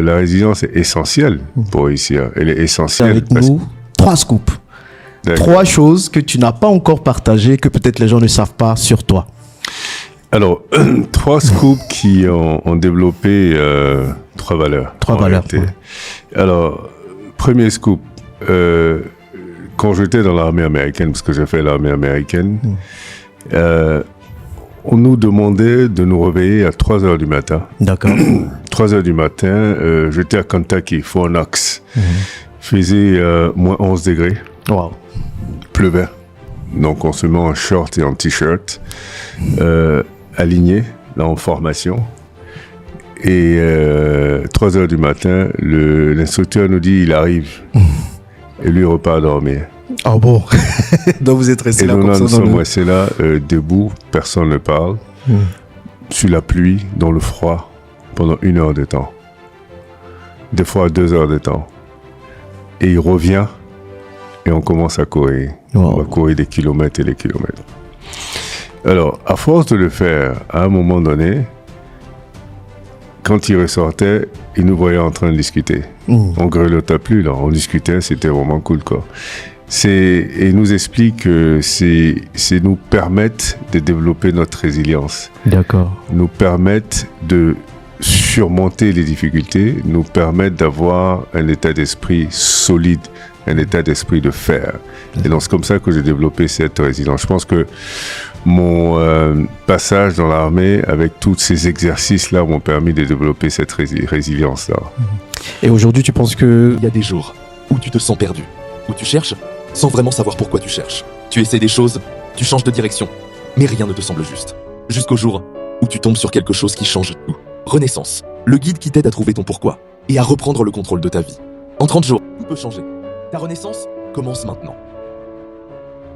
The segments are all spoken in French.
La résilience est essentielle pour réussir. Elle est essentielle. Avec nous, 3 scoops. D'accord. 3 choses que tu n'as pas encore partagées, que peut-être les gens ne savent pas sur toi. Alors, 3 scoops qui ont développé 3 valeurs. 3 valeurs. Ouais. Alors, premier scoop, quand j'étais dans l'armée américaine, parce que j'ai fait l'armée américaine, on nous demandait de nous réveiller à 3 heures du matin. D'accord. 3 heures du matin, j'étais à Kentucky, Fort Knox. Il faisait moins 11 degrés. Wow. Pleuvait. Donc on se met en short et en t-shirt, aligné, là en formation. Et 3 heures du matin, l'instructeur nous dit il arrive. Et lui repart dormir. Ah bon. Donc vous êtes resté là comme ça. Nous sommes restés là, debout, personne ne parle, sur la pluie, dans le froid, pendant 1 heure de temps. Des fois 2 heures de temps. Et il revient, et on commence à courir. Wow. On va courir des kilomètres et des kilomètres. Alors, à force de le faire, à un moment donné, quand il ressortait, il nous voyait en train de discuter. On grelottait plus, là. On discutait, c'était vraiment cool, quoi. Et il nous explique que c'est nous permettre de développer notre résilience. D'accord. Nous permettre de surmonter les difficultés, nous permettre d'avoir un état d'esprit solide, un état d'esprit de fer. Et donc c'est comme ça que j'ai développé cette résilience. Je pense que mon passage dans l'armée avec tous ces exercices-là m'ont permis de développer cette résilience-là. Et aujourd'hui, tu penses que... Il y a des jours où tu te sens perdu, où tu cherches sans vraiment savoir pourquoi tu cherches. Tu essaies des choses, tu changes de direction, mais rien ne te semble juste. Jusqu'au jour où tu tombes sur quelque chose qui change tout. Renaissance, le guide qui t'aide à trouver ton pourquoi et à reprendre le contrôle de ta vie. En 30 jours, tout peut changer. Ta renaissance commence maintenant.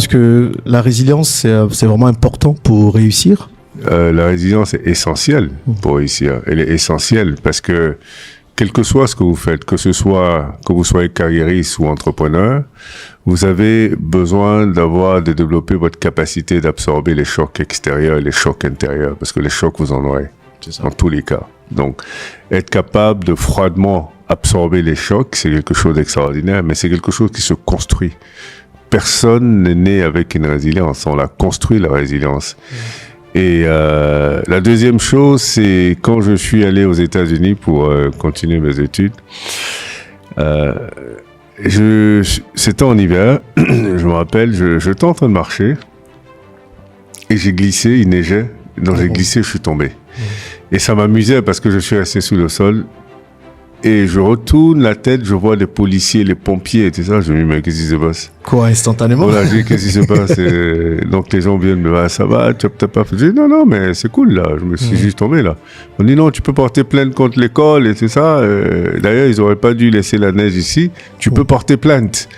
Est-ce que la résilience, c'est vraiment important pour réussir? La résilience est essentielle pour réussir. Elle est essentielle parce que quel que soit ce que vous faites, que vous soyez carriériste ou entrepreneur, vous avez besoin de développer votre capacité d'absorber les chocs extérieurs et les chocs intérieurs, parce que les chocs, vous en aurez, dans tous les cas. Donc, être capable de froidement absorber les chocs, c'est quelque chose d'extraordinaire, mais c'est quelque chose qui se construit. Personne n'est né avec une résilience, on l'a construit, la résilience. Et la deuxième chose, c'est quand je suis allé aux États-Unis pour continuer mes études, c'était en hiver, je me rappelle, j'étais en train de marcher et j'ai glissé, il neigeait, donc j'ai glissé, je suis tombé. Et ça m'amusait parce que je suis resté sous le sol et je retourne la tête, je vois les policiers, les pompiers et tout ça, je me dis mais qu'est-ce qui se passe? Quoi, instantanément? Voilà, j'ai dit qu'est-ce qui se passe? Donc les gens viennent me dire, ah, ça va, tu n'as pas fait? Je dis non, mais c'est cool là, je me suis juste tombé là. On dit non, tu peux porter plainte contre l'école et tout ça. D'ailleurs, ils n'auraient pas dû laisser la neige ici. Tu peux porter plainte.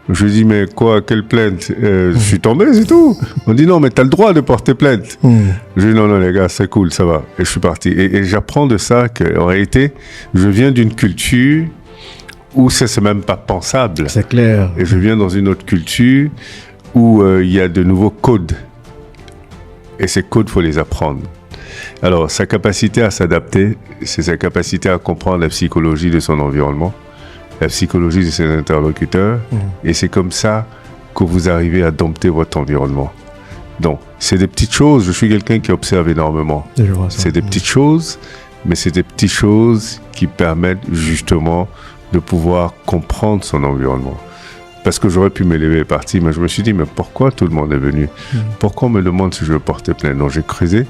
Je dis mais quoi, quelle plainte? Je suis tombé, c'est tout. On dit non, mais tu as le droit de porter plainte. Je dis non, les gars, c'est cool, ça va. Et je suis parti. Et j'apprends de ça qu'en réalité, je viens d'une culture où c'est même pas pensable. C'est clair. Et je viens dans une autre culture où il y a de nouveaux codes. Et ces codes, il faut les apprendre. Alors, sa capacité à s'adapter, c'est sa capacité à comprendre la psychologie de son environnement, la psychologie de ses interlocuteurs. Et c'est comme ça que vous arrivez à dompter votre environnement. Donc, c'est des petites choses. Je suis quelqu'un qui observe énormément. C'est des petites choses, mais c'est des petites choses qui permettent justement de pouvoir comprendre son environnement. Parce que j'aurais pu me lever et partir, mais je me suis dit, mais pourquoi tout le monde est venu? Pourquoi on me demande si je veux porter plainte? Donc j'ai creusé, et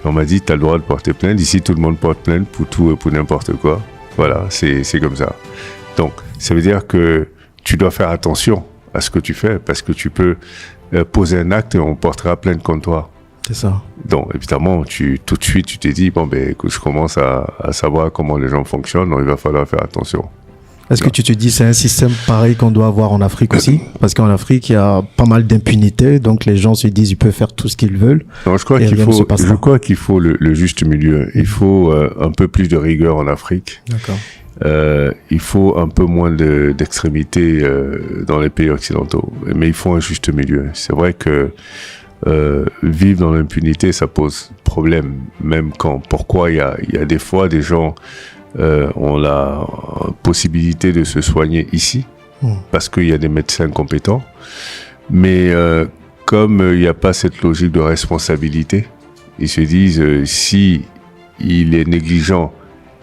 on m'a dit, tu as le droit de porter plainte. Ici, tout le monde porte plainte pour tout et pour n'importe quoi. Voilà, c'est comme ça. Donc, ça veut dire que tu dois faire attention à ce que tu fais, parce que tu peux poser un acte et on portera plainte contre toi. C'est ça. Donc, évidemment, tout de suite, tu t'es dit, bon, ben, écoute, je commence à savoir comment les gens fonctionnent, donc il va falloir faire attention. Est-ce que tu te dis c'est un système pareil qu'on doit avoir en Afrique aussi? Parce qu'en Afrique, il y a pas mal d'impunité, donc les gens se disent ils peuvent faire tout ce qu'ils veulent. Non, je crois qu'il faut le juste milieu. Il faut un peu plus de rigueur en Afrique. D'accord. Il faut un peu moins d'extrémité dans les pays occidentaux. Mais il faut un juste milieu. C'est vrai que vivre dans l'impunité, ça pose problème. Même quand, pourquoi il y a des fois des gens ont la possibilité de se soigner ici, parce qu'il y a des médecins compétents. Mais comme il n'y a pas cette logique de responsabilité, ils se disent si il est négligent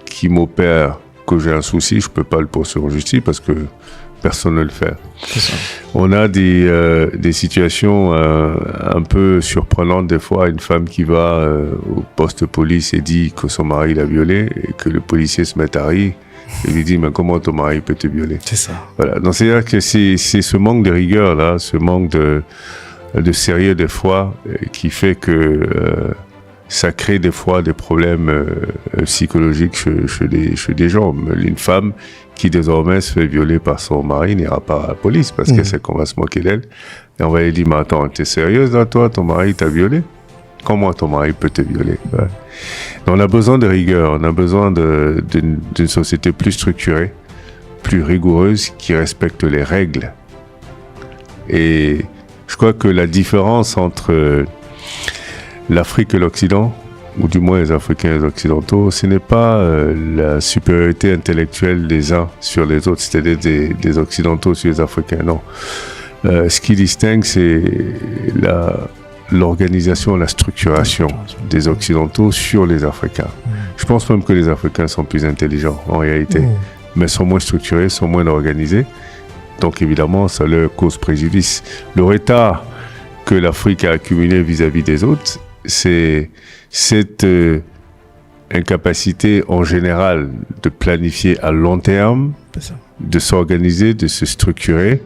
qui m'opère, que j'ai un souci, je ne peux pas le poursuivre en justice parce que personne ne le fait. C'est ça. On a des situations un peu surprenantes des fois. Une femme qui va au poste de police et dit que son mari l'a violée et que le policier se met à rire et lui dit mais comment ton mari peut te violer? C'est ça. Voilà. Donc c'est-à-dire que c'est ce manque de rigueur là, ce manque de sérieux des fois qui fait que ça crée des fois des problèmes psychologiques chez des gens. Une femme qui désormais se fait violer par son mari n'ira pas à la police parce qu'elle sait qu'on va se moquer d'elle. Et on va lui dire, mais attends, t'es sérieuse là, toi, ton mari t'a violé? Comment ton mari peut te violer? Ouais. On a besoin de rigueur, on a besoin d'une société plus structurée, plus rigoureuse, qui respecte les règles. Et je crois que la différence entre l'Afrique et l'Occident, ou du moins les Africains et les Occidentaux, ce n'est pas la supériorité intellectuelle des uns sur les autres, c'est-à-dire des Occidentaux sur les Africains, non. Ce qui distingue, c'est l'organisation, la structuration des Occidentaux sur les Africains. Je pense même que les Africains sont plus intelligents, en réalité, mais sont moins structurés, sont moins organisés. Donc évidemment, ça leur cause préjudice. Le retard que l'Afrique a accumulé vis-à-vis des autres, c'est cette incapacité en général de planifier à long terme, de s'organiser, de se structurer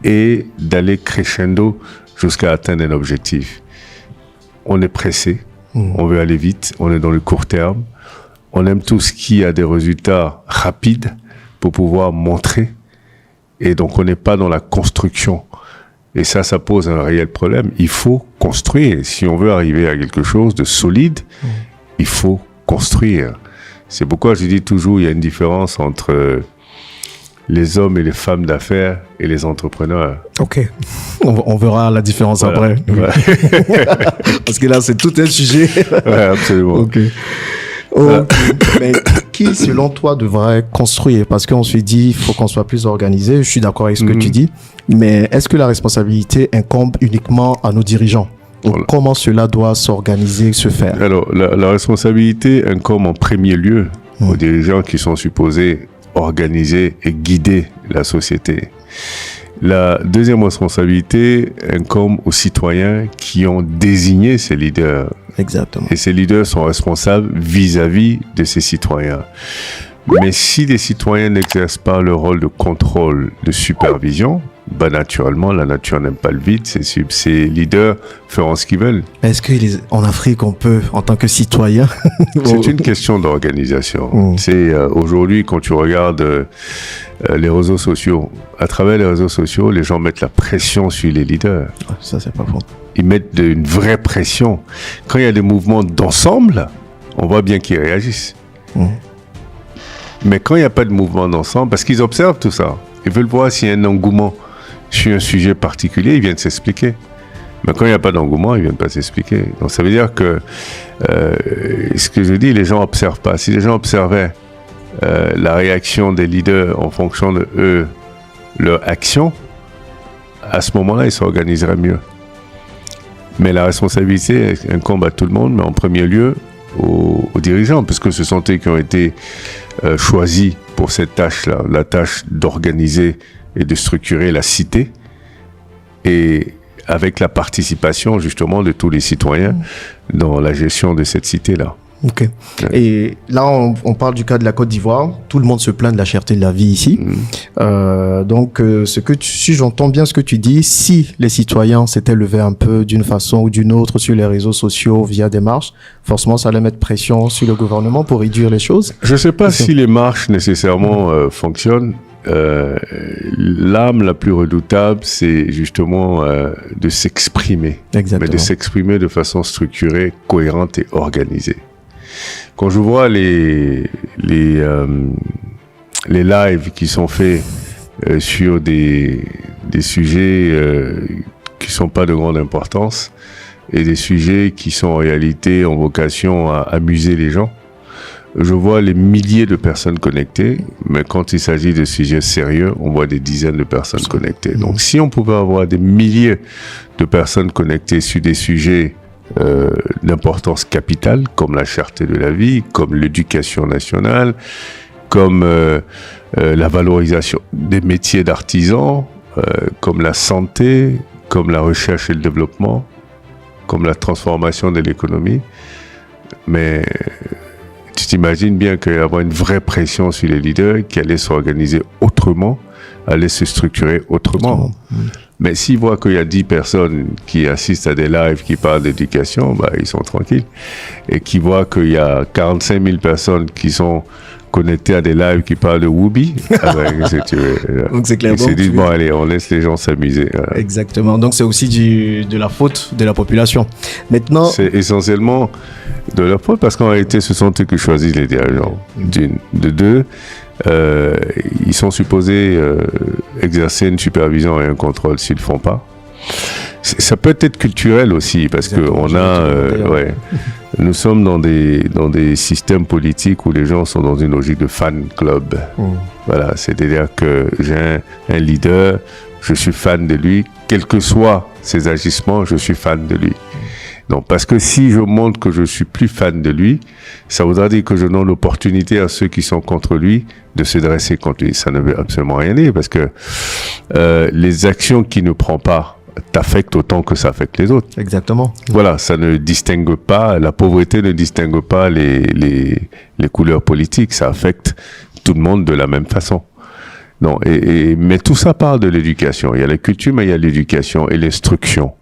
et d'aller crescendo jusqu'à atteindre un objectif. On est pressé, on veut aller vite, on est dans le court terme, on aime tout ce qui a des résultats rapides pour pouvoir montrer, et donc on n'est pas dans la construction. Et ça pose un réel problème. Il faut construire. Si on veut arriver à quelque chose de solide, il faut construire. C'est pourquoi je dis toujours, il y a une différence entre les hommes et les femmes d'affaires et les entrepreneurs. Ok. On verra la différence après. Ouais. Parce que là, c'est tout un sujet. Ouais, absolument. Ok. Mais qui, selon toi, devrait construire? Parce qu'on se dit, il faut qu'on soit plus organisé. Je suis d'accord avec ce que tu dis. Mais est-ce que la responsabilité incombe uniquement à nos dirigeants? Voilà. Comment cela doit s'organiser, se faire? Alors, la responsabilité incombe en premier lieu aux dirigeants qui sont supposés organiser et guider la société. La deuxième responsabilité incombe aux citoyens qui ont désigné ces leaders. Exactement. Et ces leaders sont responsables vis-à-vis de ces citoyens. Mais si les citoyens n'exercent pas le rôle de contrôle, de supervision, bah naturellement, la nature n'aime pas le vide. Ces leaders feront ce qu'ils veulent. Est-ce qu'en Afrique, on peut, en tant que citoyen... C'est une question d'organisation. Aujourd'hui, quand tu regardes les réseaux sociaux, à travers les réseaux sociaux, les gens mettent la pression sur les leaders. Ça, c'est pas faux. Ils mettent une vraie pression. Quand il y a des mouvements d'ensemble, on voit bien qu'ils réagissent. Mais quand il n'y a pas de mouvement d'ensemble, parce qu'ils observent tout ça, ils veulent voir s'il y a un engouement sur un sujet particulier, ils viennent s'expliquer. Mais quand il n'y a pas d'engouement, ils ne viennent pas s'expliquer. Donc ça veut dire que, ce que je dis, les gens n'observent pas. Si les gens observaient la réaction des leaders en fonction de eux, leur action, à ce moment-là, ils s'organiseraient mieux. Mais la responsabilité incombe à tout le monde, mais en premier lieu aux dirigeants, puisque ce sont eux qui ont été choisis pour cette tâche-là, la tâche d'organiser et de structurer la cité, et avec la participation justement de tous les citoyens dans la gestion de cette cité-là. Ok. Ouais. Et là, on parle du cas de la Côte d'Ivoire. Tout le monde se plaint de la cherté de la vie ici. Donc, si j'entends bien ce que tu dis, si les citoyens s'étaient levés un peu d'une façon ou d'une autre sur les réseaux sociaux via des marches, forcément, ça allait mettre pression sur le gouvernement pour réduire les choses. Je ne sais pas si les marches nécessairement fonctionnent. L'arme la plus redoutable, c'est justement de s'exprimer. Exactement. Mais de s'exprimer de façon structurée, cohérente et organisée. Quand je vois les lives qui sont faits sur des sujets qui sont pas de grande importance et des sujets qui sont en réalité en vocation à amuser les gens, je vois les milliers de personnes connectées, mais quand il s'agit de sujets sérieux, on voit des dizaines de personnes connectées. Donc, si on pouvait avoir des milliers de personnes connectées sur des sujets d'importance capitale, comme la cherté de la vie, comme l'éducation nationale, comme la valorisation des métiers d'artisans, comme la santé, comme la recherche et le développement, comme la transformation de l'économie. Mais tu t'imagines bien qu'il y avoir une vraie pression sur les leaders qui allaient s'organiser autrement, allaient se structurer autrement. Mais s'ils voient qu'il y a 10 personnes qui assistent à des lives qui parlent d'éducation, bah, ils sont tranquilles. Et qui voient qu'il y a 45 000 personnes qui sont connectées à des lives qui parlent de Whoopi, donc c'est clair. Ils se disent, bon, allez, on laisse les gens s'amuser. Voilà. Exactement. Donc c'est aussi de la faute de la population. Maintenant, c'est essentiellement de leur faute parce qu'en réalité, ce sont eux qui choisissent les dirigeants. De deux, ils sont supposés exercer une supervision et un contrôle s'ils ne le font pas. Ça peut être culturel aussi parce que nous sommes dans des systèmes politiques où les gens sont dans une logique de fan club. Voilà, c'est-à-dire que j'ai un leader, je suis fan de lui, quels que soient ses agissements, je suis fan de lui. Donc, parce que si je montre que je suis plus fan de lui, ça voudra dire que je donne l'opportunité à ceux qui sont contre lui de se dresser contre lui. Ça ne veut absolument rien dire parce que les actions qu'il ne prend pas t'affectent autant que ça affecte les autres. Exactement. Voilà, ça ne distingue pas, la pauvreté ne distingue pas les couleurs politiques, ça affecte tout le monde de la même façon. Non, mais tout ça parle de l'éducation. Il y a la culture, mais il y a l'éducation et l'instruction.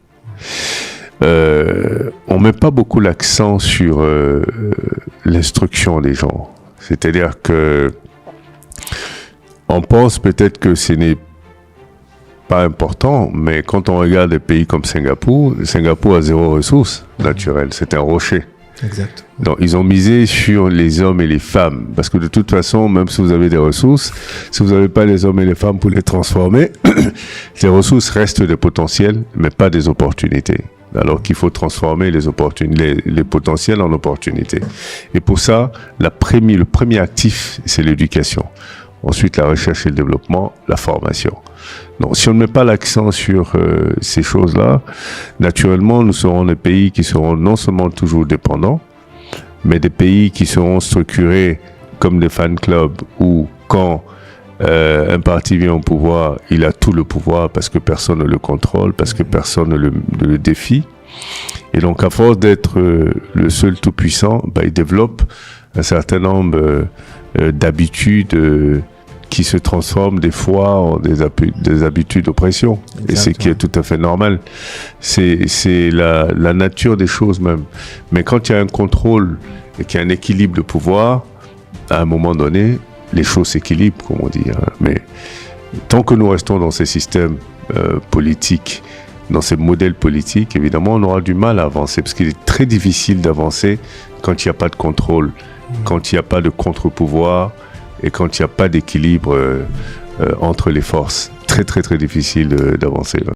On met pas beaucoup l'accent sur l'instruction des gens. C'est-à-dire que on pense peut-être que ce n'est pas important, mais quand on regarde des pays comme Singapour a zéro ressource naturelle, c'est un rocher. Exact. Donc, ils ont misé sur les hommes et les femmes, parce que de toute façon, même si vous avez des ressources, si vous n'avez pas les hommes et les femmes pour les transformer, les ressources restent des potentiels, mais pas des opportunités. Alors qu'il faut transformer les potentiels en opportunités. Et pour ça, le premier actif, c'est l'éducation. Ensuite, la recherche et le développement, la formation. Donc, si on ne met pas l'accent sur ces choses-là, naturellement, nous serons des pays qui seront non seulement toujours dépendants, mais des pays qui seront structurés comme des fan clubs où quand un parti vient au pouvoir, il a tout le pouvoir parce que personne ne le contrôle, parce que personne ne le défie. Et donc, à force d'être le seul tout-puissant, il développe un certain nombre d'habitudes qui se transforment des fois en des habitudes d'oppression. Exactement. Et c'est qui est tout à fait normal. C'est la nature des choses même. Mais quand il y a un contrôle et qu'il y a un équilibre de pouvoir, à un moment donné, les choses s'équilibrent, comme on dit. Mais tant que nous restons dans ces systèmes politiques, dans ces modèles politiques, évidemment, on aura du mal à avancer, parce qu'il est très difficile d'avancer quand il n'y a pas de contrôle, quand il n'y a pas de contre-pouvoir, et quand il n'y a pas d'équilibre entre les forces. Très, très, très difficile d'avancer.